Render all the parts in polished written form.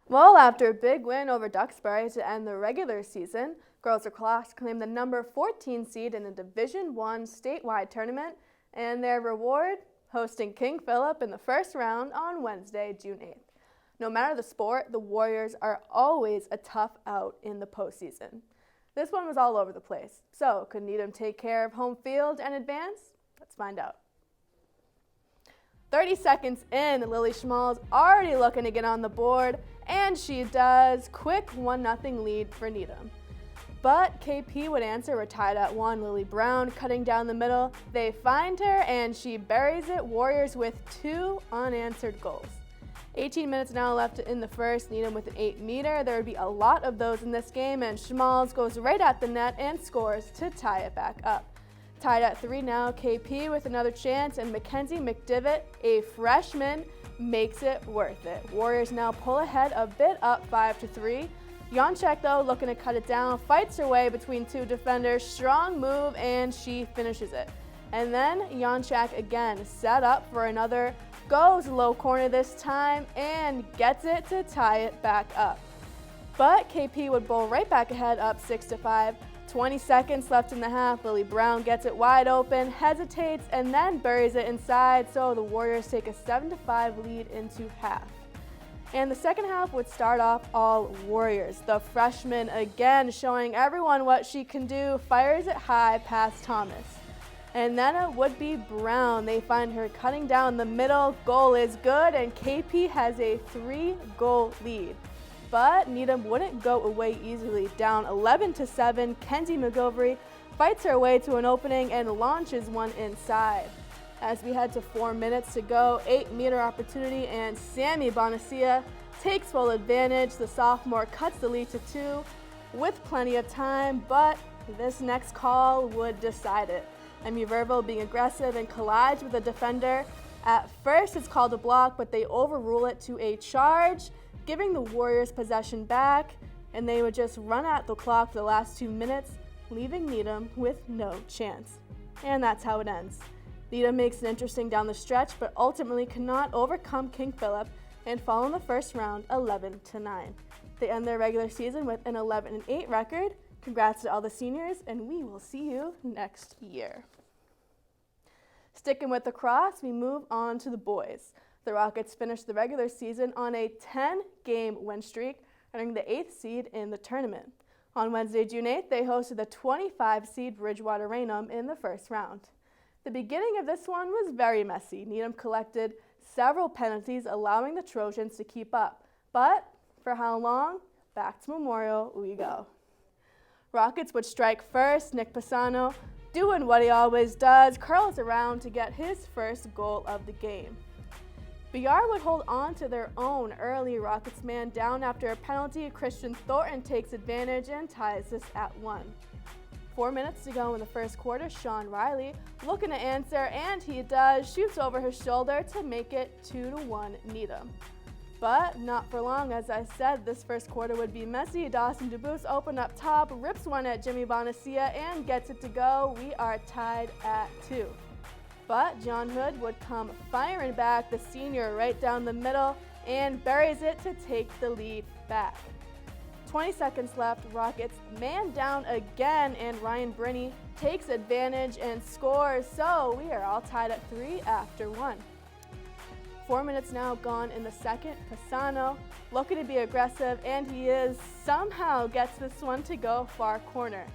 Well, after a big win over Duxbury to end the regular season, Girls Lax claimed the number 14 seed in the Division I statewide tournament, and their reward, hosting King Phillip in the first round on Wednesday, June 8th. No matter the sport, the Warriors are always a tough out in the postseason. This one was all over the place, so could Needham take care of home field and advance? Let's find out. 30 seconds in, Lily Schmall's already looking to get on the board, and she does. Quick 1-0 lead for Needham. But KP would answer. We're tied at 1. Lily Brown cutting down the middle. They find her, and she buries it. Warriors with 2 unanswered goals. 18 minutes now left in the first. Needham with an 8-meter. There would be a lot of those in this game, and Schmalz goes right at the net and scores to tie it back up. Tied at 3 now, KP with another chance, and Mackenzie McDivitt, a freshman, makes it worth it. Warriors now pull ahead a bit, up 5-3. Janczak, though, looking to cut it down, fights her way between 2 defenders. Strong move, and she finishes it. And then Janczak again, set up for another, goes low corner this time, and gets it to tie it back up. But KP would bowl right back ahead, up 6-5. 20 seconds left in the half. Lily Brown gets it wide open, hesitates, and then buries it inside, so the Warriors take a 7-5 lead into half. And the second half would start off all Warriors. The freshman again showing everyone what she can do, fires it high past Thomas. And then it would be Brown. They find her cutting down the middle. Goal is good, and KP has a 3-goal lead. But Needham wouldn't go away easily. Down 11-7, Kenzie McGovern fights her way to an opening and launches one inside. As we head to 4 minutes to go, 8-meter opportunity, and Sammy Bonacia takes full advantage. The sophomore cuts the lead to 2 with plenty of time, but this next call would decide it. Emmy Verville being aggressive and collides with the defender. At first it's called a block, but they overrule it to a charge, giving the Warriors possession back, and they would just run at the clock for the last 2 minutes, leaving Needham with no chance. And that's how it ends. Needham makes it interesting down the stretch, but ultimately cannot overcome King Phillip and fall in the first round 11-9. They end their regular season with an 11-8 record. Congrats to all the seniors, and we will see you next year. Sticking with the cross, we move on to the boys. The Rockets finished the regular season on a 10-game win streak, earning the 8th seed in the tournament. On Wednesday, June 8th, they hosted the 25-seed Bridgewater-Raynham in the first round. The beginning of this one was very messy. Needham collected several penalties, allowing the Trojans to keep up. But for how long? Back to Memorial we go. Rockets would strike first. Nick Pisano, doing what he always does, curls around to get his first goal of the game. BR would hold on to their own early. Rockets man down after a penalty. Christian Thornton takes advantage and ties this at 1. 4 minutes to go in the first quarter. Sean Riley looking to answer, and he does. Shoots over his shoulder to make it 2-1 Needham. But not for long. As I said, this first quarter would be messy. Dawson DeBoos open up top, rips one at Jimmy Bonacia, and gets it to go. We are tied at 2. But John Hood would come firing back, the senior right down the middle, and buries it to take the lead back. 20 seconds left, Rockets man down again, and Ryan Brinney takes advantage and scores, so we are all tied at 3 after 1. 4 minutes now gone in the second. Pisano looking to be aggressive, and he is, somehow gets this one to go far corner.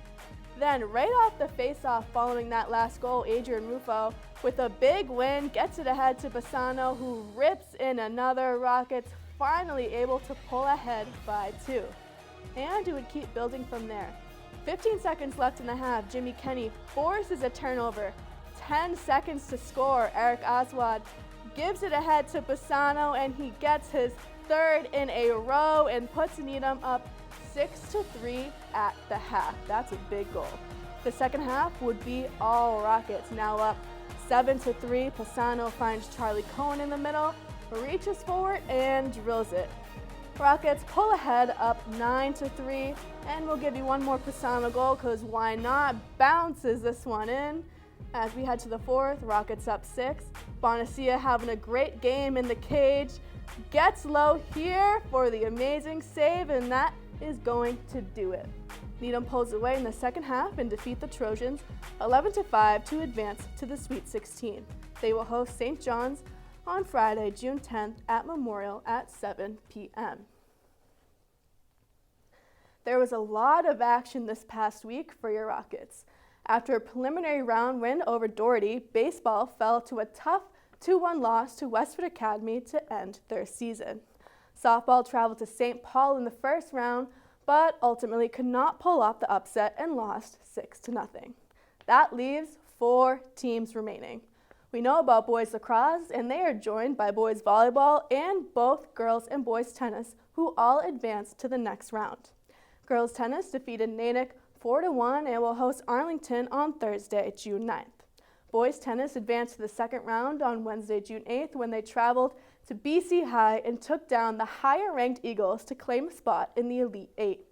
Then right off the face-off following that last goal, Adrian Rufo with a big win gets it ahead to Pisano, who rips in another. Rockets finally able to pull ahead by 2. And it would keep building from there. 15 seconds left in the half. Jimmy Kenny forces a turnover. 10 seconds to score. Eric Oswald gives it ahead to Pisano, and he gets his 3rd in a row and puts Needham up 6-3 at the half. That's a big goal. The second half would be all Rockets, now up 7-3. Pisano finds Charlie Cohen in the middle, reaches forward and drills it. Rockets pull ahead up 9-3, and we'll give you one more Pisano goal, because why not? Bounces this one in. As we head to the fourth, Rockets up 6. Bonacia having a great game in the cage. Gets low here for the amazing save, and that is going to do it. Needham pulls away in the second half and defeat the Trojans 11-5 to advance to the Sweet 16. They will host St. John's on Friday, June 10th at Memorial at 7 p.m. There was a lot of action this past week for your Rockets. After a preliminary round win over Doherty, baseball fell to a tough 2-1 loss to Westford Academy to end their season. Softball traveled to St. Paul in the first round, but ultimately could not pull off the upset and lost 6-0. That leaves 4 teams remaining. We know about boys lacrosse, and they are joined by boys volleyball and both girls and boys tennis, who all advanced to the next round. Girls tennis defeated Natick 4-1 and will host Arlington on Thursday, June 9th. Boys tennis advanced to the second round on Wednesday, June 8th, when they traveled to BC High and took down the higher-ranked Eagles to claim a spot in the Elite 8.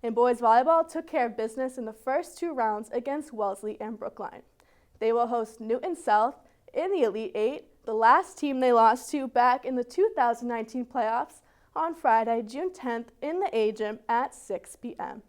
And boys volleyball took care of business in the first 2 rounds against Wellesley and Brookline. They will host Newton South in the Elite 8, the last team they lost to back in the 2019 playoffs, on Friday, June 10th in the A-Gym at 6 p.m.